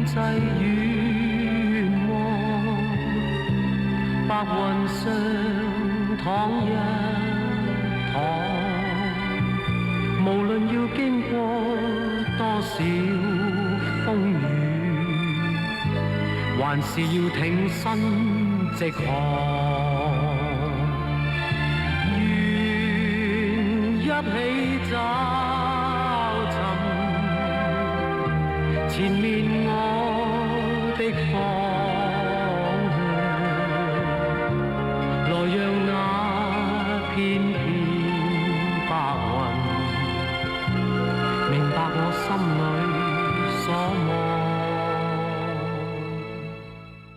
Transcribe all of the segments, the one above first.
際願望，白雲上躺一躺，無論要經過多少風雨，還是要挺身直航。願一起找尋前面我的方向，來讓那片片白雲明白我心裏所望。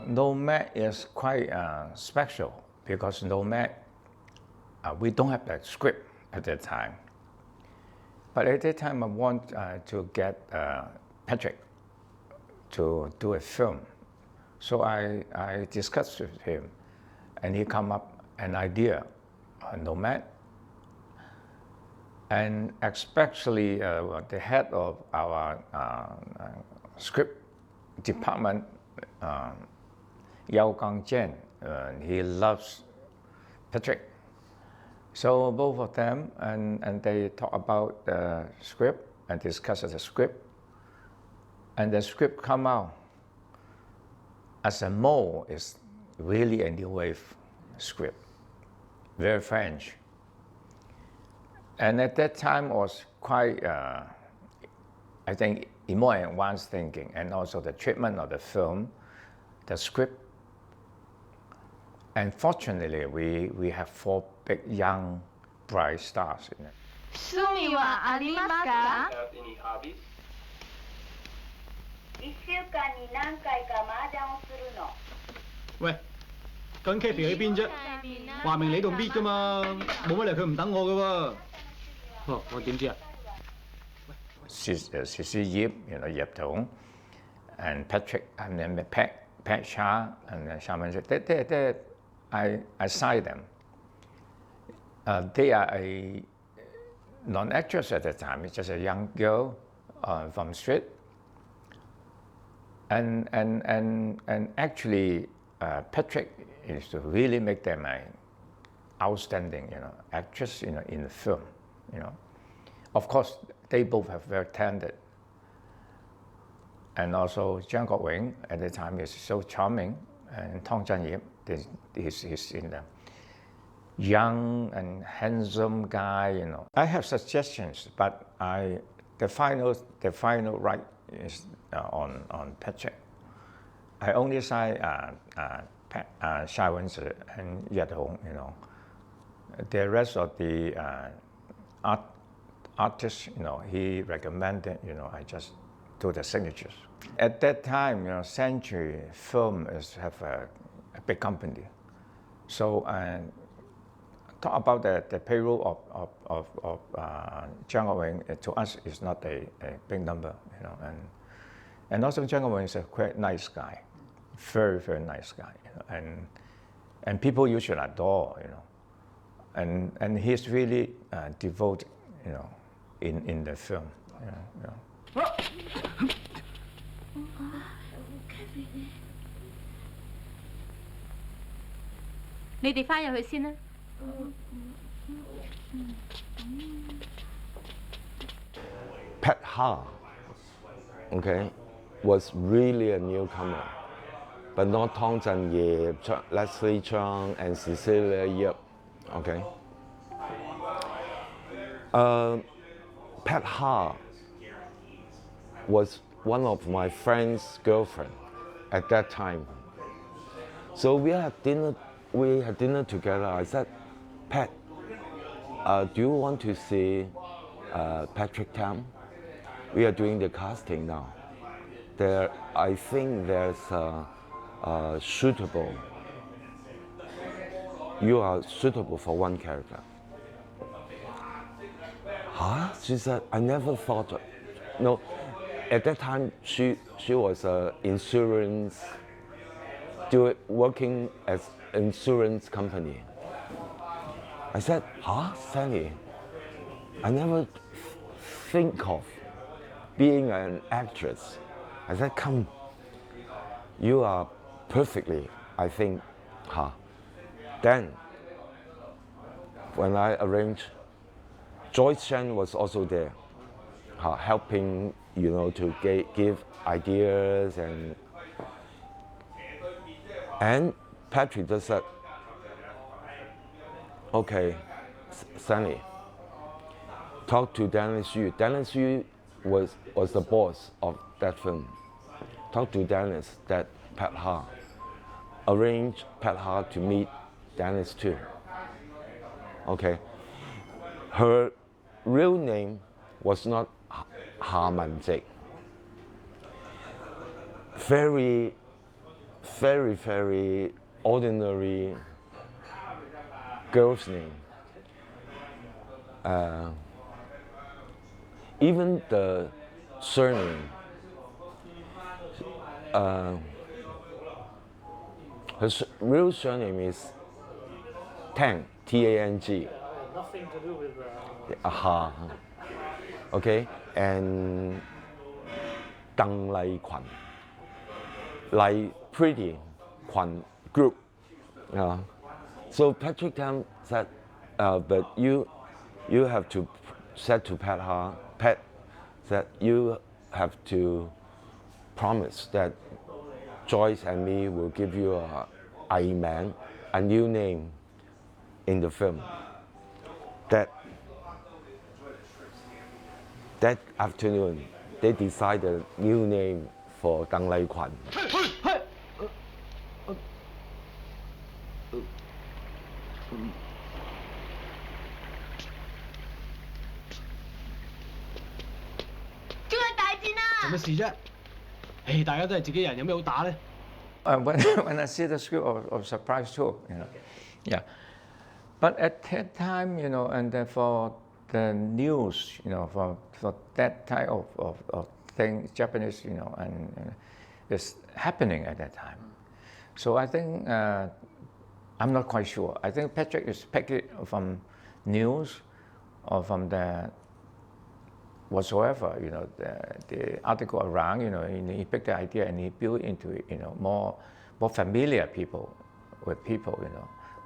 Nomad is quite special because Nomad, we don't have that script at that time. But at that time, I want to get Patrick to do a film. So I discussed with him, and he come up an idea, Nomad. And especially the head of our script department, Yao Gang Jen, he loves Patrick. So both of them, and they talk about the script and discuss the script. And the script come out as a mole is really a new wave script, very French. And at that time was quite, I think, more advanced thinking, and also the treatment of the film, the script. And fortunately, we have 4 big young bright stars in it. 趣味はありますか？1週間に何回か麻雀をするの。喂，咁 Kathy 喺邊啫？話明你同 Meet 噶嘛，冇乜理由佢唔等我噶喎。哦，我點知啊Sisi Yip, Yip Tung, and Patrick, and then Pat Shah, and then Shaman. I signed them. They are a non-actress at the time. It's just a young girl from street. And actually, Patrick is to really make them an outstanding, actress, in the film, Of course, they both have very talented. And also, Jiang Guowing at the time is so charming, and Tong Zhanyip is in the young and handsome guy, I have suggestions, but the final right is on Patrick. I only say Shai Wen-zi and Yet Hong, The rest of the artists, he recommended, I just do the signatures. At that time, Century Film have a big company. So talk about the payroll of Jiang Guowing, to us is not a big number, and also Jiang Guowing is a quite nice guy, very, very nice guy, and people usually adore, and he's really devoted, in the film,你哋翻入去先啦。Pat Ha, okay, was really a newcomer, but not Tong Zhanyip, Leslie Cheung, and Cecilia Yip, okay. Pat Ha was one of my friend's girlfriend at that time. So we had dinner together. I said, Pat, do you want to see Patrick Tam? We are doing the casting now. I think there's suitable. You are suitable for one character. Huh? She said, I never thought. No, at that time she was insurance, working as insurance company. I said, huh, Sally? I never think of being an actress. I said, come, you are perfectly, I think, Then, when I arranged, Joyce Chen was also there, helping, to give ideas and Patrick just said, okay, Stanley, talk to Dennis Yu. Dennis Yu was the boss of that film. Talk to Dennis that Pat Ha. Arrange Pat Ha to meet Dennis too. Okay. Her real name was not Ha Man-jik. Very, very, very ordinary girl's name. Even the surname, her real surname is Tang, T-A-N-G. Nothing to do with. Okay, and Deng Lei Quan, like pretty Quan group. So Patrick Tam said, but you have to said to Pat that you have to promise that Joyce and me will give you a new name in the film. That afternoon, they decided a new name for Deng Lei Quan. When I see the script, I was surprised too. Yeah. But at that time, and for the news, for that type of thing, Japanese, and it's happening at that time. So I think I'm not quite sure. I think Patrick is picked it from news or from the whatsoever, the article around, he picked the idea and he built into it, more familiar people with people,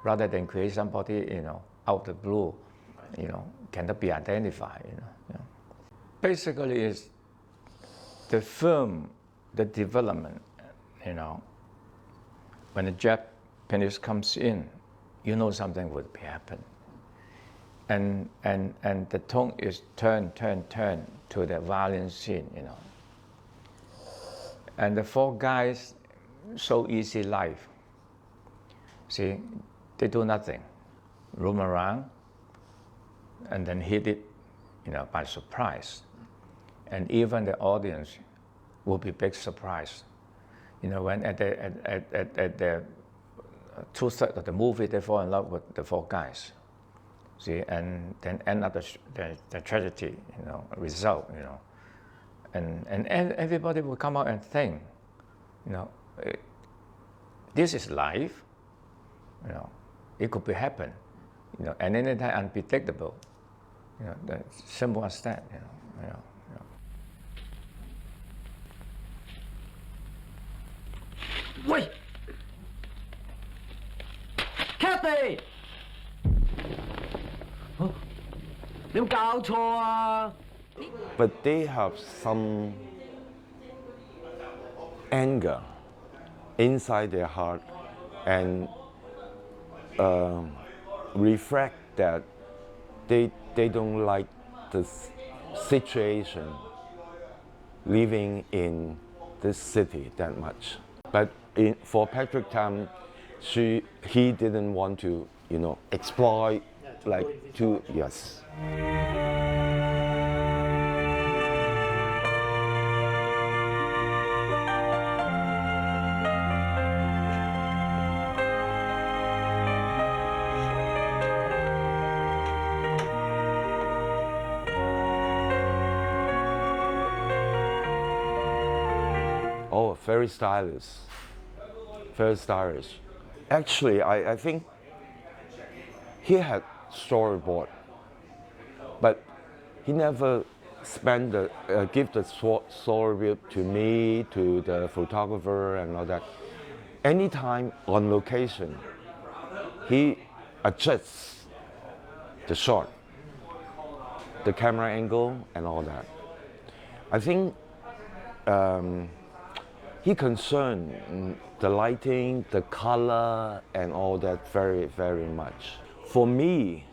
rather than create somebody, out of the blue, cannot be identified, Basically, is the film, the development, when the Japanese comes in, something would be happen. And the tone is turn to the violent scene, And the four guys, so easy life. See, they do nothing, roam around, and then hit it, by surprise. And even the audience will be big surprise. When at the 2/3 of the movie, they fall in love with the four guys. See, and then end up the tragedy, result, and everybody will come out and think, this is life, it could be happen, and anytime unpredictable, the simple as that, Wait! Kathy! 你有冇搞錯啊？ But they have some anger inside their heart and reflect that they don't like the situation living in this city that much. But for Patrick Tam, he didn't want to, exploit yes. Oh, very stylish. Very stylish. Actually, I think he had storyboard, but he never give the story to me, to the photographer and all that. Anytime on location, he adjusts the shot, the camera angle and all that. I think he concerned the lighting, the color and all that very, very much. For me,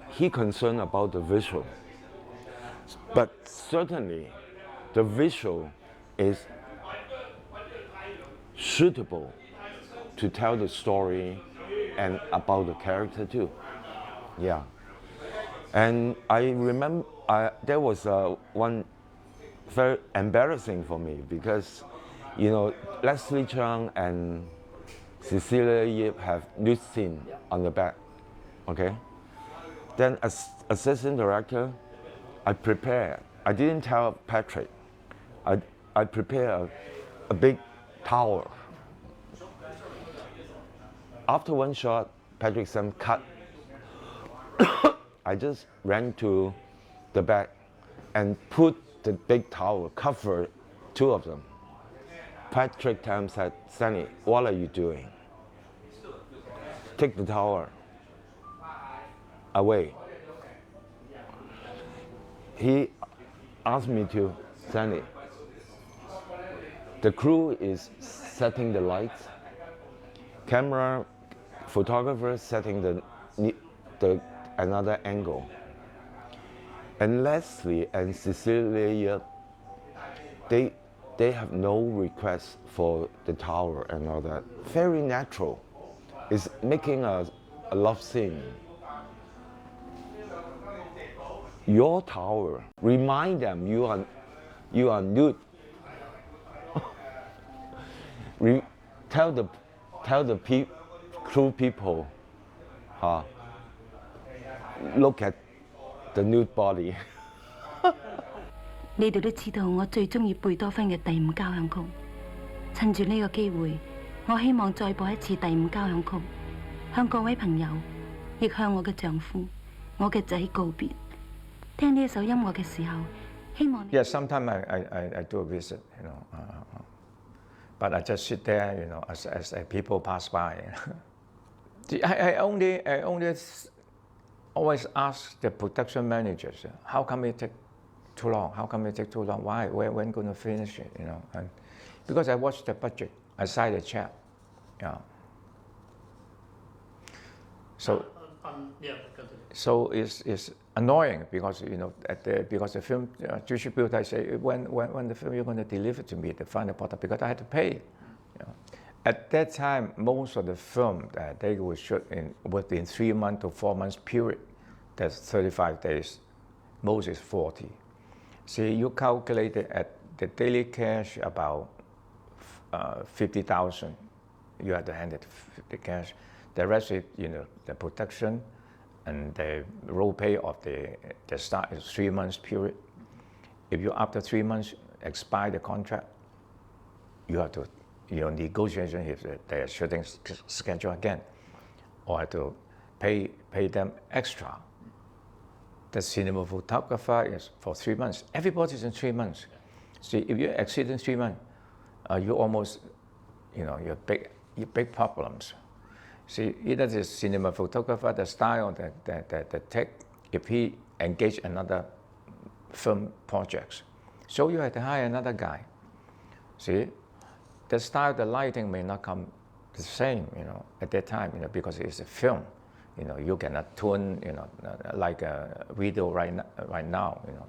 he concerned about the visual. But certainly, the visual is suitable to tell the story and about the character too. Yeah. And I remember there was one very embarrassing for me because, you know, Leslie Cheung and Cecilia Yip have nude scene on the back. Okay. Then as assistant director, I didn't tell Patrick. I prepared a big tower. After one shot, Patrick said cut. I just ran to the back and put the big tower, cover two of them. Patrick Tam said, "Stanley, what are you doing? Take the tower away." He asked me to, "Stanley, the crew is setting the lights, camera, photographer setting the another angle. And Leslie and Cecilia, they have no request for the tower and all that. Very natural. It's making a love scene. Your tower, remind them you are nude. Tell the crew people, look at the nude body." 你哋都知道我最中意貝多芬嘅第五交響曲。趁住呢個機會，我希望再播一次第五交響曲，向各位朋友，亦向我嘅丈夫、我嘅仔告別。聽呢一首音樂嘅時候，希望。Yeah, sometimes I do a visit, you know, but I just sit there, you know, as people pass by. I only always ask the production managers, how come it take too long? How come it take too long? Why? When going to finish it? You know, and because I watch the budget, I sign the check. Yeah. So it's annoying because, you know, because the film distributor say when the film you're going to deliver to me the final product, because I had to pay. You know. At that time, most of the film they would shoot within 3 months to 4 months period. That's 35 days. Most is 40. See, you calculate it at the daily cash about 50,000. You have to hand it the cash. The rest is, you know, the production and the role pay of the start is 3 months period. If you after 3 months expire the contract, you have to, your negotiation if they are shooting schedule again, or have to pay them extra. The cinematographer is for 3 months. Everybody's in 3 months. See, if you exceed in 3 months, you almost, you know, you big problems. See, either the cinematographer, the style, the tech, if he engage another film projects, so you have to hire another guy. See, the style, the lighting may not come the same, you know, at that time, you know, because it's a film. You know, you cannot tune, you know, like a video right now, you know.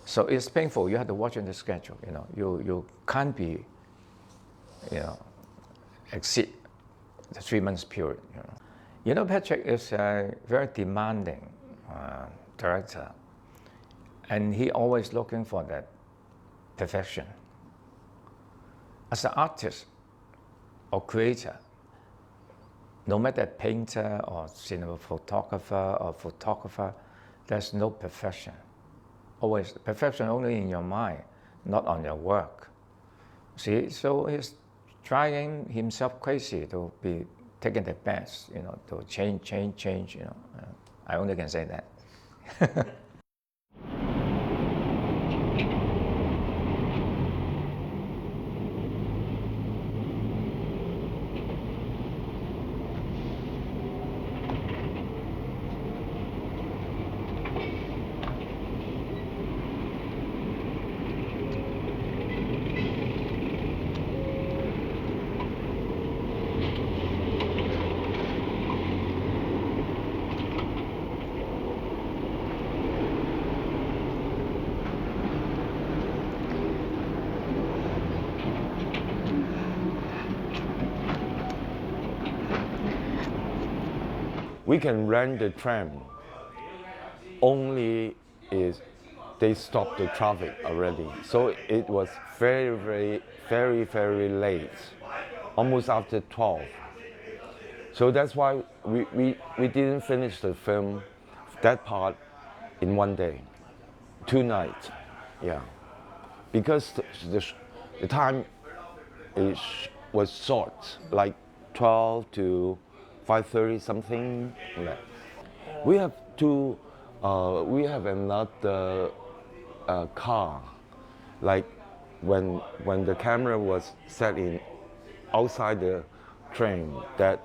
So it's painful. You have to watch in the schedule. You know, you can't be, you know, exceed the 3 months period. You know, Patrick is a very demanding director, and he always looking for that perfection. As an artist or creator, no matter painter or cinematographer or photographer, there's no perfection. Always perfection only in your mind, not on your work. See, so he's trying himself crazy to be taking the best, you know, to change, you know. I only can say that. We can rent the tram only is they stopped the traffic already. So it was very late, almost after 12. So that's why we didn't finish the film, that part, in one day, 2 nights, yeah. Because the time was short, like 12 to 5:30 something. Yeah. We have another car, like when the camera was set in outside the train. That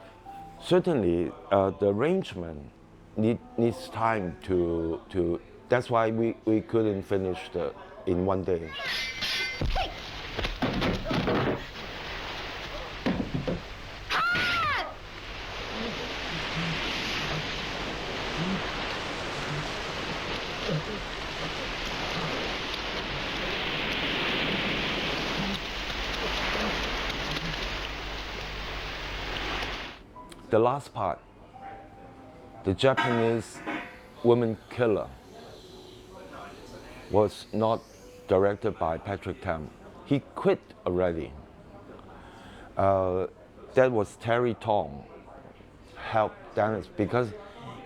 certainly the arrangement needs time to. That's why we couldn't finish in one day. The last part, the Japanese woman killer, was not directed by Patrick Tam. He quit already. That was Terry Tong helped Dennis because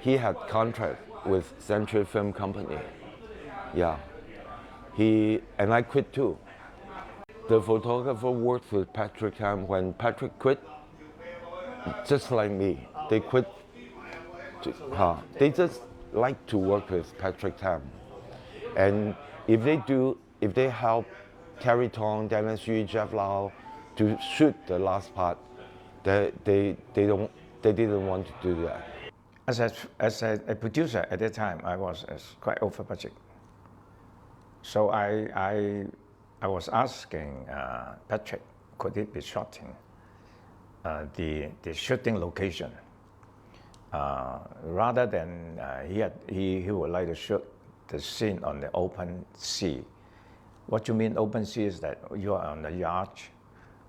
he had contract with Century Film Company. Yeah, and I quit too. The photographer worked with Patrick Tam. When Patrick quit, just like me, they quit. They just like to work with Patrick Tam, and if they help Terry Tong, Dennis Yu, Jeff Lau to shoot the last part, they didn't want to do that. As a producer at that time, I was quite over budget. So I was asking Patrick, could it be shot in the shooting location, rather than he would like to shoot the scene on the open sea. What you mean open sea is that you are on the yacht.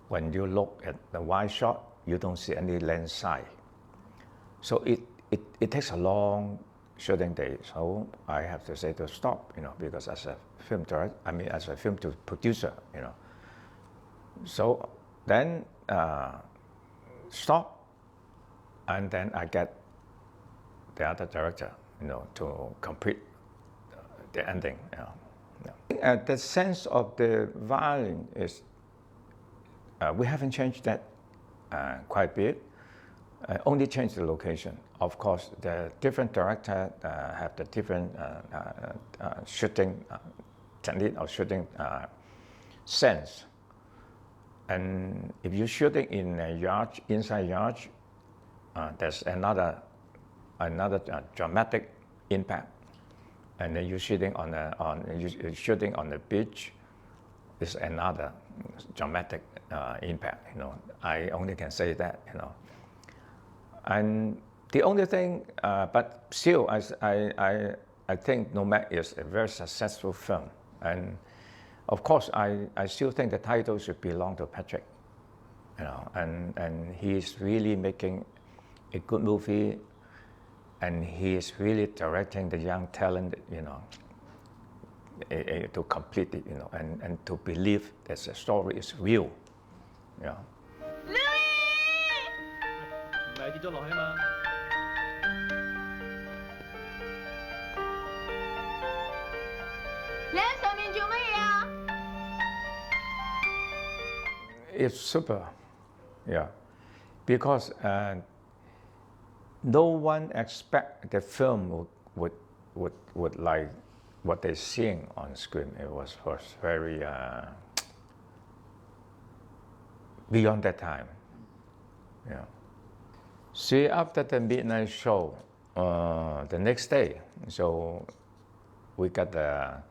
When you look at the wide shot, you don't see any land side. So it takes a long shooting day. So I have to say to stop, because as a film director, as a film producer, So then stop, and then I get the other director, to complete the ending. The sense of the violin is, we haven't changed that quite a bit. Only changed the location. Of course, the different directors have the different shooting technique or shooting sense. And if you're shooting in a yacht, inside yacht, there's another dramatic impact. And then you're shooting on the beach, is another dramatic impact. I only can say that. And the only thing, but still, I think Nomad is a very successful film. And of course, I still think the title should belong to Patrick. And he's really making a good movie, and he is really directing the young talent, to complete it, and to believe that the story is real. Louis! 唔係跌咗落去啊嘛。你喺上面做乜嘢啊？ It's super, because no one expect the film would would like what they're seeing on screen. It was very beyond that time. Yeah. See, after the midnight show, the next day, so we got a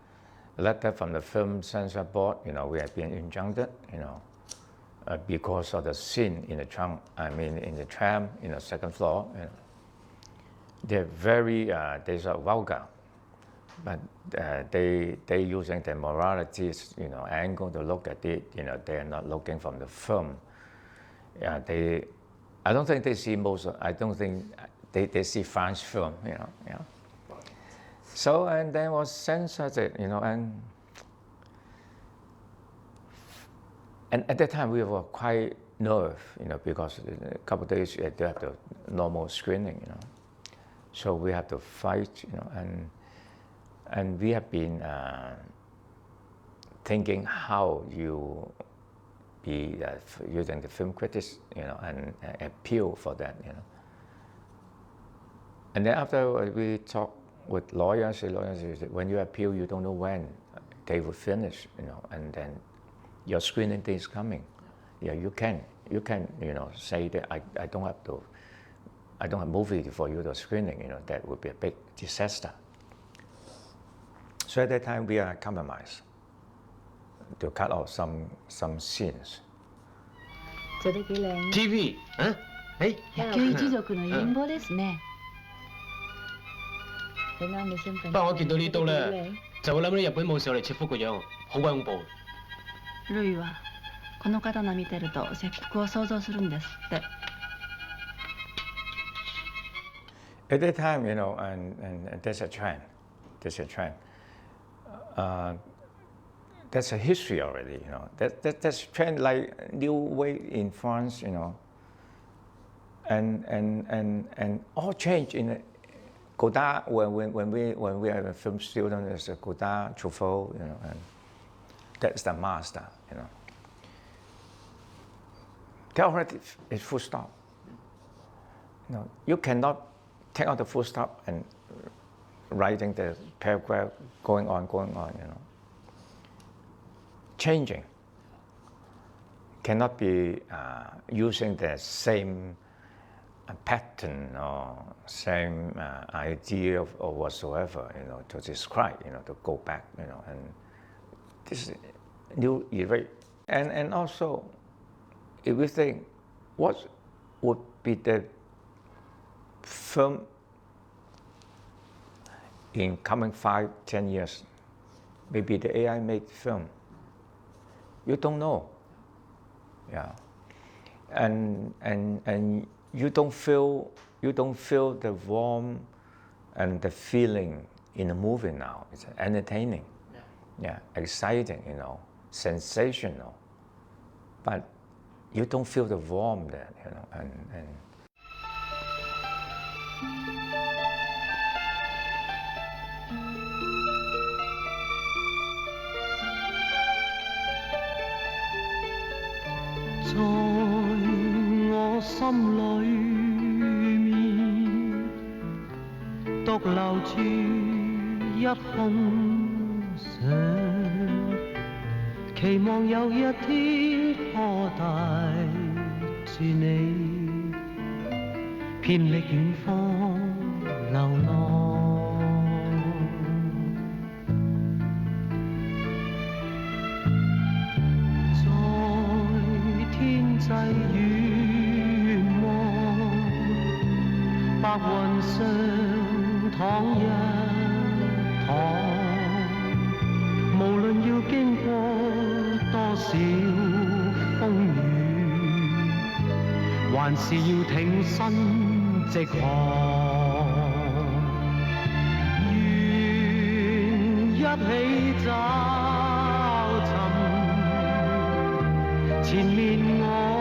letter from the film censor board. We had been injuncted, because of the scene in the trunk. In the tram, second floor. They're very, they're so vulgar, but they using the morality, angle to look at it. They are not looking from the film. I don't think they see I don't think they see French film. So and then was censored, and at that time we were quite nervous, because a couple of days they have the normal screening, So we have to fight, and we have been thinking how you be using the film critics, and appeal for that, And then after we talk with lawyers said, when you appeal, you don't know when they will finish, and then your screening day is coming. Yeah, you can, say that I don't have movie for you to screening, that would be a big disaster. So at that time we are compromised to cut off some scenes. 做得幾靚。 TV 啊？誒，野球一族の陰謀ですね。你啱你身份。不過我見到呢刀咧，就會諗到日本武士我哋切腹個樣，好鬼恐怖。ルイはこの刀見てると切腹を想像するんですって。 At that time, and there's a trend. That's a history already, That's a trend like new way in France, and all change in Godard when we are a film student. There's a Godard, Truffaut, and that's the master, There already is full stop. You cannot take out the full stop and writing the paragraph going on, Changing cannot be using the same pattern or same idea or whatsoever, to describe, to go back, and this is new era. And also, if we think, what would be the film in coming 5-10 years? Maybe the AI made film. You don't know, yeah, and you don't feel the warmth and the feeling in the movie now. It's entertaining, yeah, exciting, sensational, but you don't feel the warmth there, and. 在我心裏面，獨留住一空想，期望有一天可帶住你，遍歷遠方流浪。 際遠望，白雲上躺一躺，無論要經過多少風雨，還是要挺身直航。願一起找尋前面我。